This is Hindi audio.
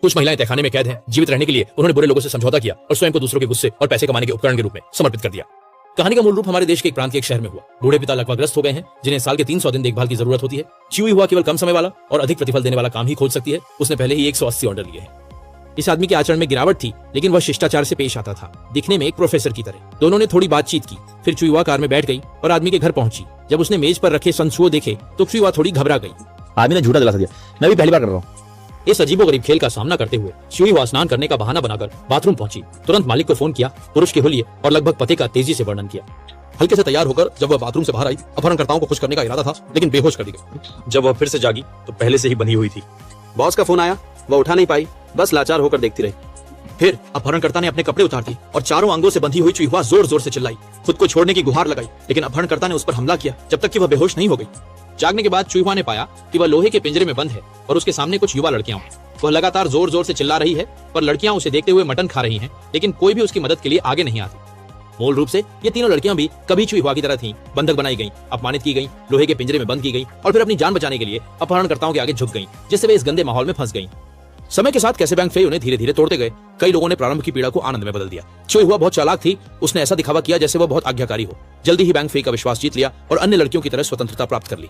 कुछ महिलाएं तहखाने में कैद हैं। जीवित रहने के लिए उन्होंने बुरे लोगों से समझौता किया और स्वयं को दूसरों के गुस्से और पैसे कमाने के उपकरण के रूप में समर्पित कर दिया। कहानी का मूल रूप हमारे देश के एक प्रांत के एक शहर में हुआ। बूढ़े पिता लकवाग्रस्त हो गए हैं, जिन्हें साल के 300 दिन देखभाल की जरूरत होती है। च्यूई हुआ केवल कम समय वाला और अधिक प्रतिफल देने वाला काम ही खोज सकती है। उसने पहले ही 180 ऑर्डर लिए हैं। इस आदमी के आचरण में गिरावट थी, लेकिन वह शिष्टाचार से पेश आता था, दिखने में एक प्रोफेसर की तरह। दोनों ने थोड़ी बातचीत की, फिर चुईवा कार में बैठ गई और आदमी के घर पहुंची। जब उसने मेज पर रखे संसुओ देखे तो चुईवा थोड़ी घबरा गई। आदमी ने झूठा दिलासा दिया, मैं भी पहली बार कर रहा हूँ। इस अजीबोगरीब खेल का सामना करते हुए चुईवा स्नान करने का बहाना बनाकर बाथरूम पहुंची। तुरंत मालिक को फोन किया, पुरुष के हुलिये और लगभग पते का तेजी से वर्णन किया। हल्के से तैयार होकर जब वह बाथरूम से बाहर आई, अपहरणकर्ताओं को खुश करने का इरादा था, लेकिन बेहोश कर दी गई। जब वह फिर से जागी तो पहले से ही बंधी हुई थी। बॉस का फोन आया, वह उठा नहीं पाई, बस लाचार होकर देखती रही। फिर अपहरणकर्ता ने अपने कपड़े उतार दिए और चारों अंगों से बंधी हुई चुईवा जोर जोर से चिल्लाई, खुद को छोड़ने की गुहार लगाई, लेकिन अपहरणकर्ता ने उस पर हमला किया जब तक कि वह बेहोश नहीं हो गई। जागने के बाद चुईवा ने पाया कि वह लोहे के पिंजरे में बंद है और उसके सामने कुछ युवा लड़कियां हैं। वह लगातार जोर जोर से चिल्ला रही है, पर लड़कियां उसे देखते हुए मटन खा रही हैं, लेकिन कोई भी उसकी मदद के लिए आगे नहीं आती। मूल रूप से ये तीनों लड़कियां भी कभी चुईवा की तरह थीं, बंधक बनाई गईं, अपमानित की गईं, लोहे के पिंजरे में बंद की गईं और फिर अपनी जान बचाने के लिए अपहरणकर्ताओं के आगे झुक गईं, जिससे वे इस गंदे माहौल में फंस गईं। समय के साथ कैसे बैंक फे उन्हें धीरे धीरे तोड़ते गए। कई लोगों ने प्रारंभ की पीड़ा को आनंद में बदल दिया। चुईवा बहुत चालाक थी, उसने ऐसा दिखावा किया जैसे वह बहुत आज्ञाकारी हो। जल्दी ही बैंक फे का विश्वास जीत लिया और अन्य लड़कियों की तरह स्वतंत्रता प्राप्त कर ली।